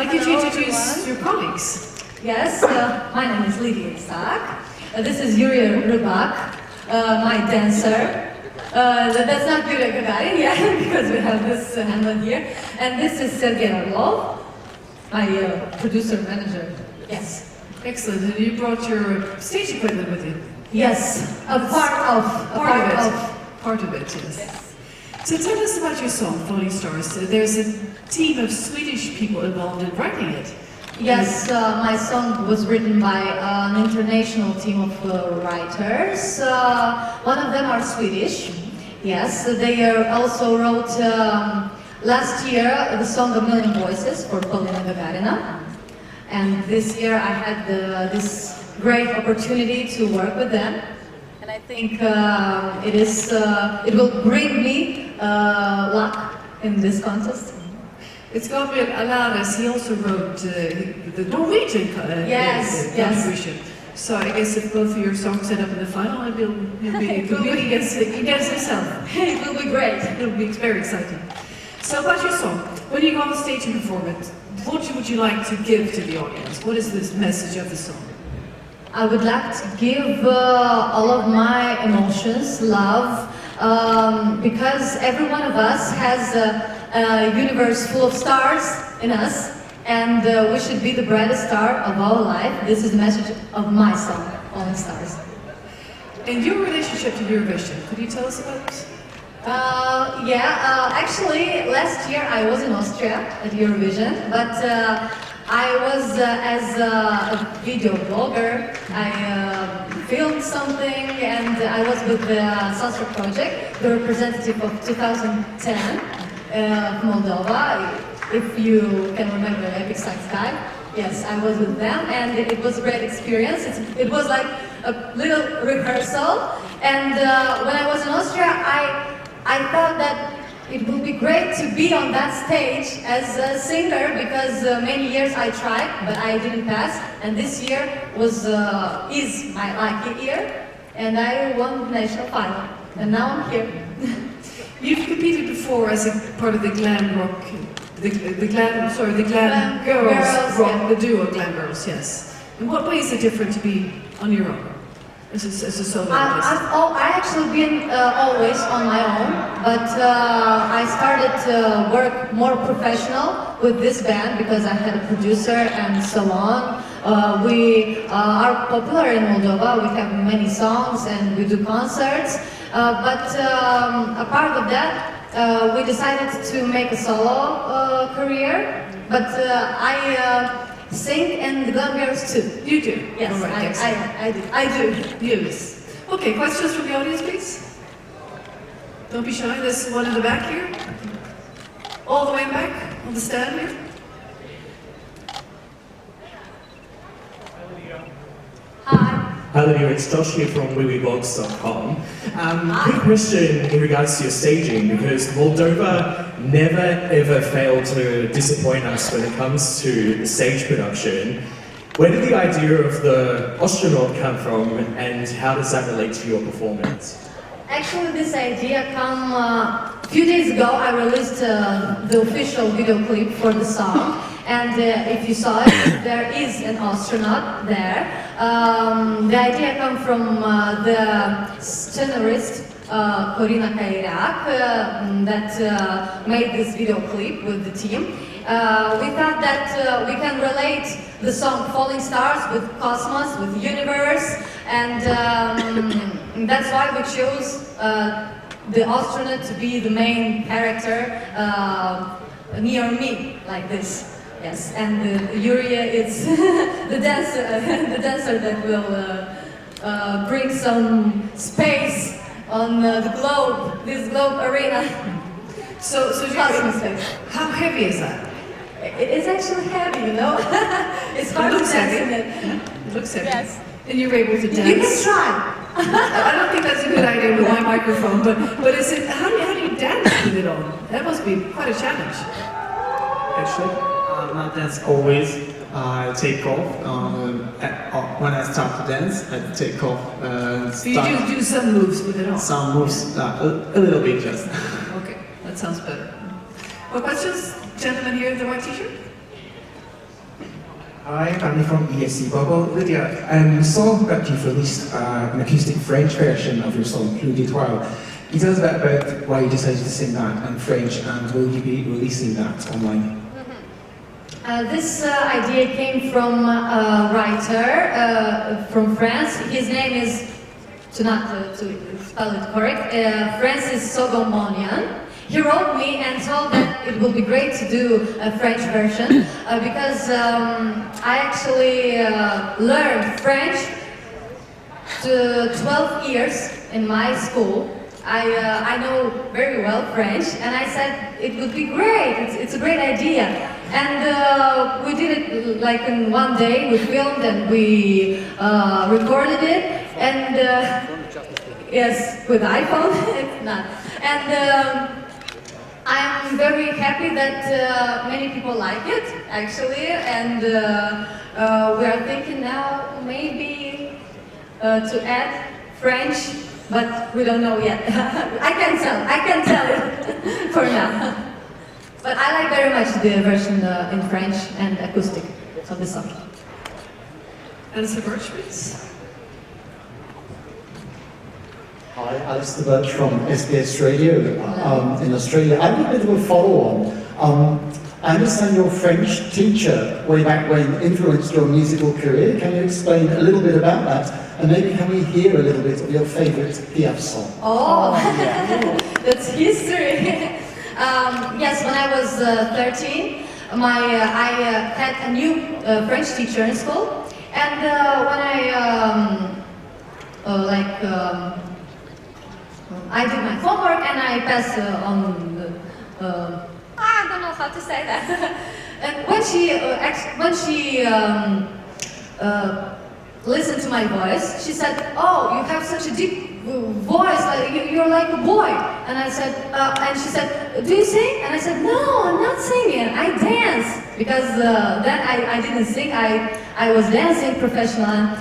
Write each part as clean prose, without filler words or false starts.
like you to introduce your colleagues. Yes, my name is Lidia Isac. This is Yuria Rybak, my dancer. That's not Yuria Gagarin, yeah, because we have this handler here. And this is Sergey Orlov, my producer manager. Yes. Excellent. And you brought your stage equipment with you. Yes, Part of it, yes. So tell us about your song, Falling Stars. There's a team of Swedish people involved in writing it. Yes, my song was written by an international team of writers. One of them are Swedish. Yes, they also wrote last year the song A Million Voices for Polina Gagarina. And this year I had this great opportunity to work with them. And I think it will bring me luck in this contest. It's Gabriel Alares, he also wrote the Norwegian contribution. So I guess if both of your songs end up in the final, he'll be competing against himself. It will be great. It will be very exciting. So about your song, when you go on the stage and perform it, what would you like to give to the audience? What is this message of the song? I would like to give all of my emotions, love, because every one of us has a universe full of stars in us, and we should be the brightest star of our life. This is the message of my song, Falling Stars. And your relationship to Eurovision, could you tell us about it? Actually, last year I was in Austria at Eurovision, but I was as a video blogger. I filmed something, and I was with the Salsa Project, the representative of 2010 of Moldova. If you can remember Epic Sky, yes, I was with them, and it was a great experience. It was like a little rehearsal, and when I was in Austria, I thought that it would be great to be on that stage as a singer, because many years I tried, but I didn't pass. And this year is my lucky year, and I won the national final. And now I'm here. You've competed before as a part of the glam rock, the glam girls rock, yeah. The duo Glam Girls, yes. In what way is it different to be on your own? As a solo artist? I actually been always on my own, but I started to work more professional with this band because I had a producer and so on. We are popular in Moldova, we have many songs and we do concerts, but a part of that, we decided to make a solo career, but I sing in the Glam Girls too. You do? Yes, right, I do. Yes. Okay, questions from the audience, please? Don't be shy, there's one in the back here. All the way back, on the stand here. Hi Lydia, it's Josh here from WeWeBlogs.com. Quick question in regards to your staging, because Moldova never ever failed to disappoint us when it comes to the stage production. Where did the idea of the astronaut come from, and how does that relate to your performance? Actually, this idea came a few days ago. I released the official video clip for the song. And if you saw it, there is an astronaut there. The idea comes from the scenarist Corina Caierac that made this video clip with the team. We thought that we can relate the song Falling Stars with cosmos, with universe, and that's why we chose the astronaut to be the main character near me, like this. Yes, and Yuria is the dancer that will bring some space on the globe, this globe arena. So how heavy is that? It's actually heavy, you know. It's hard to dance in it. It looks heavy. Yes. And you're able to dance. You can try. I don't think that's a good idea with my microphone, but is it? How do you dance with it on? That must be quite a challenge. Actually, not dance always. I take off when I start to dance. I take off. So you do some moves with it on. Some moves, a little bit just. Okay, that sounds better. What questions, gentlemen here in the white t-shirt? Hi, I'm Andy from ESC Bubble. Lydia, we saw that you've released an acoustic French version of your song, Plus d'Étoiles. Can you tell us a bit about why you decided to sing that in French, and will you be releasing that online? This idea came from a writer from France. His name is, to spell it correct, Francis Sogomonian. He wrote me and told that it would be great to do a French version because I actually learned French to 12 years in my school. I know very well French, and I said it would be great. It's a great idea, and we did it like in one day. We filmed and we recorded it, and yes, with iPhone, it's not. And I'm very happy that many people like it, actually, and we are thinking now maybe to add French. But we don't know yet. I can tell it for now. But I like very much the version in French and acoustic of the song. And Sir Birch, please. Hi, Alistair Birch from SBS Radio in Australia. I have a bit of a follow-on. I understand your French teacher way back when influenced your musical career. Can you explain a little bit about that? And maybe can we hear a little bit of your favourite Piaf song? Oh, that's history. Yes, when I was 13, I had a new French teacher in school, and when I did my homework and I passed on the, I don't know how to say that. And when she listened to my voice, she said, "Oh, you have such a deep voice, you're like a boy." And I said, and she said, "Do you sing?" And I said, "No, I'm not singing, I dance." Because then I didn't sing, I was dancing professional.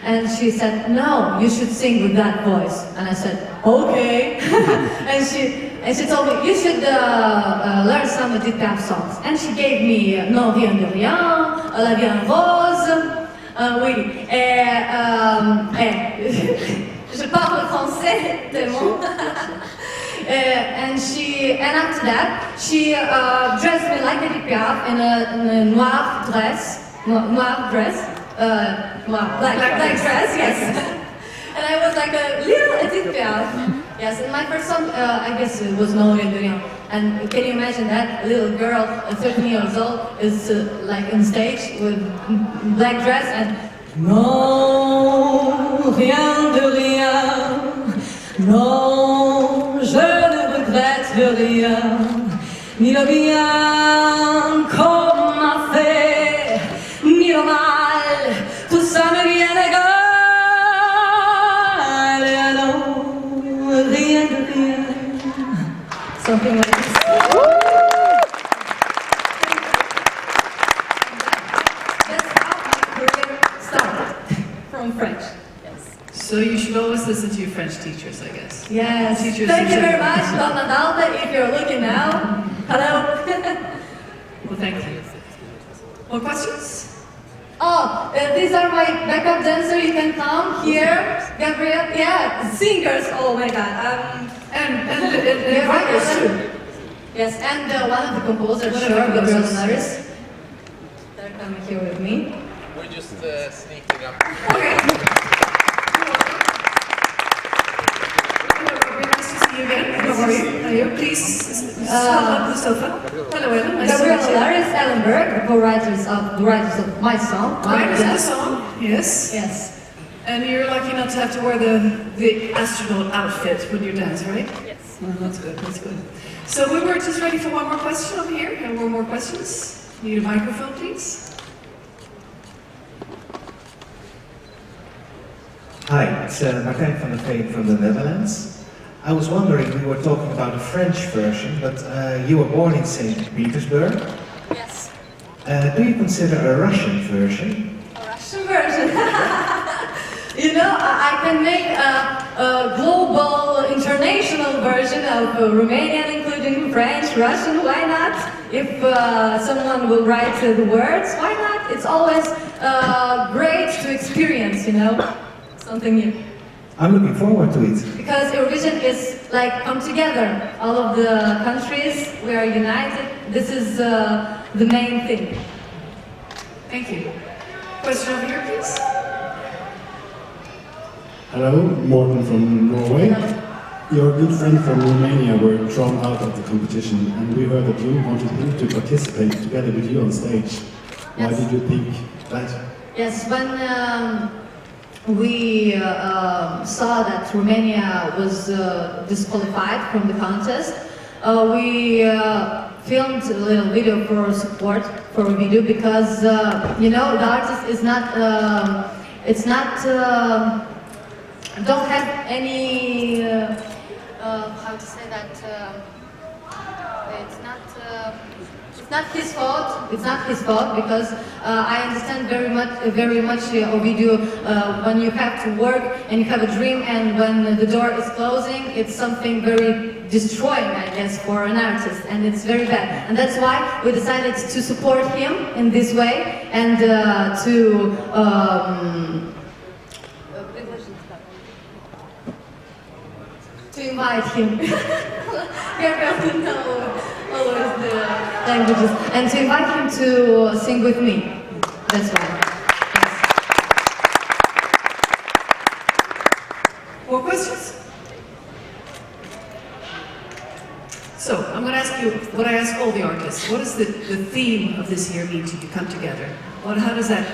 And she said, "No, you should sing with that voice." And I said, "Okay." and she told me, "You should learn some Edith Piaf songs." And she gave me "Non rien de rien," "La vie en rose." Oui, je parle français tellement. And after that, she dressed me like Edith Piaf in a noir dress, black dress, yes. And I was like a little Edith Piaf. Yes, and my first song, I guess it was No Rien de Rien. And can you imagine that? A little girl, 13 years old, is like on stage with black dress and Non, rien de rien. Non, je ne regrette rien. Ni le bien qu'on m'a fait, ni le mal, tout ça me vient égal. Non, rien de rien. Something like this. That's how my career started, from French. Yes. So you should always listen to your French teachers, I guess. Yes. Teachers Thank you in very general. much, Donna Dalta, if you're looking now. Hello. Well, thank you. More questions? Oh, these are my backup dancers. You can come here, Gabriel. Yeah, singers. Oh my God. And writers too. Yes, and one of the composers, One of sure, the Gabriel composers. Naris. They're coming here with me. We're just sneaking up. Okay. Hello, very nice to see you again. How are you? How are you? Please, come up the sofa. Hello, Ellen. Nice to Gabriel meet you. Naris, Ellenberg, the co-writers of my song. Writers of the song, yes. Yes. And you're lucky not to have to wear the astronaut outfit when you dance, right? Yes. Oh, that's good, that's good. So we were just ready for one more question over here. And one more questions. Need a microphone, please. Hi, it's Martijn van der Veen from the Netherlands. I was wondering, we were talking about a French version, but you were born in St. Petersburg. Yes. Do you consider a Russian version? A Russian version. You know, I can make a global, international version of Romanian included including French, Russian, why not? If someone will write the words, why not? It's always great to experience, you know, something new. I'm looking forward to it. Because Eurovision is like come together. All of the countries, we are united. This is the main thing. Thank you. Question over here, please. Hello, Morten from Norway. Your good friend from Romania were thrown out of the competition, and we heard that you wanted him to participate together with you on stage. Why Yes. did you pick that? Yes, when we saw that Romania was disqualified from the contest, we filmed a little video for support for a video because you know the artist is not don't have any how to say that it's not his fault. It's not his fault because I understand very much Ovidio when you have to work and you have a dream and when the door is closing, it's something very destroying, I guess, for an artist, and it's very bad. And that's why we decided to support him in this way and to invite him. Here we have to know always the languages. And to invite him to sing with me. That's why. Yes. More questions? So, I'm going to ask you what I ask all the artists. What does the theme of this year mean to you, come together? How does that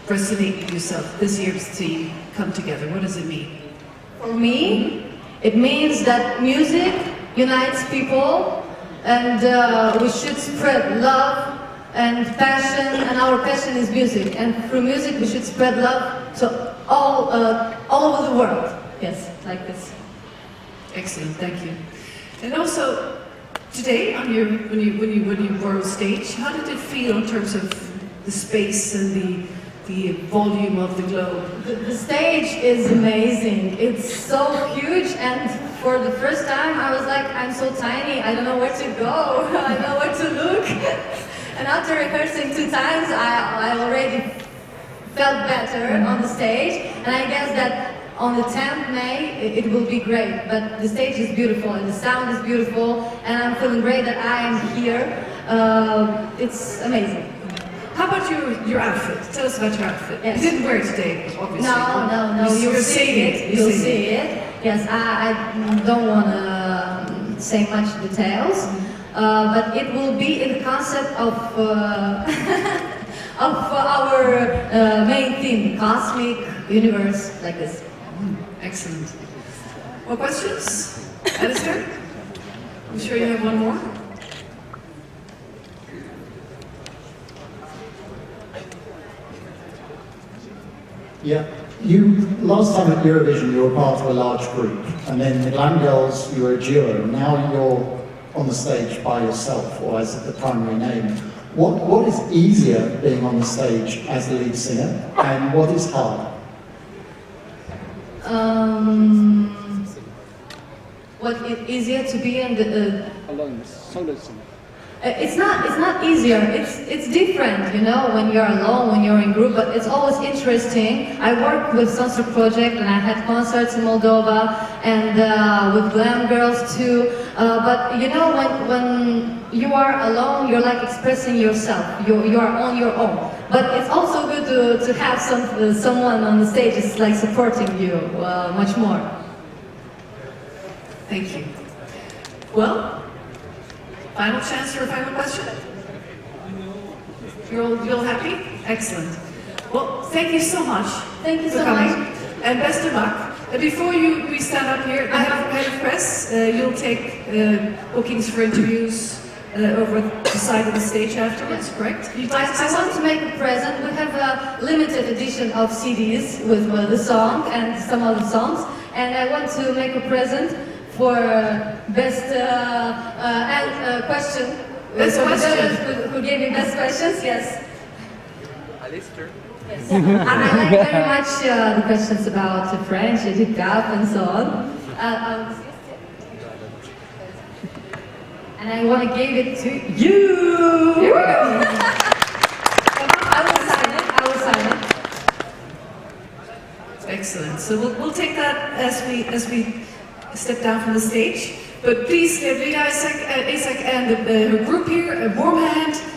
resonate with yourself, this year's theme, come together? What does it mean? For me, it means that music unites people and we should spread love and passion, and our passion is music. And through music we should spread love to all over the world. Yes, like this. Excellent, thank you. And also, today, when you were on stage, how did it feel in terms of the space and the volume of the globe? The stage is amazing. It's so huge, and for the first time I was like, I'm so tiny, I don't know where to go, I don't know where to look. And after rehearsing 2 times, I already felt better on the stage, and I guess that on the 10th May it will be great. But the stage is beautiful, and the sound is beautiful, and I'm feeling great that I am here. It's amazing. How about your outfit? Tell us about your outfit. Yes. You didn't wear it today, obviously. No. You'll see it. You'll see it. Yes, I don't want to say much details, but it will be in the concept of of our main theme, cosmic universe, like this. Excellent. More questions? Alistair? I'm sure you have one more. Yeah. Last time at Eurovision, you were part of a large group, and then the Glam Girls, you were a duo. Now you're on the stage by yourself, or as the primary name. What is easier being on the stage as the lead singer, and what is hard? What is easier to be in the alone, solo singer. It's not easier. It's different, you know, when you're alone, when you're in group. But it's always interesting. I worked with Sunset Project, and I had concerts in Moldova, and with Glam Girls too. But you know, when you are alone, you're like expressing yourself. You are on your own. But it's also good to have someone on the stage. It's like supporting you much more. Thank you. Well, final chance for a final question? You're all happy? Excellent. Well, thank you so much. Thank you for so coming. much. And best of luck. Before we stand up here, the head of press, you'll take bookings for interviews over the side of the stage afterwards, correct? You'd like to say I want something? to make a present. We have a limited edition of CDs with the song and some other songs, and I want to make a present for best question. Best For the question. judges who gave me best questions, yes. Alistair? Yes. I like very much the questions about French, Edith Gap, and so on. and I want to give it to you. Here we go. I will sign it. I will sign it. Excellent. So we'll take that as we step down from the stage. But please give Lidia Isac and her group here a warm hand.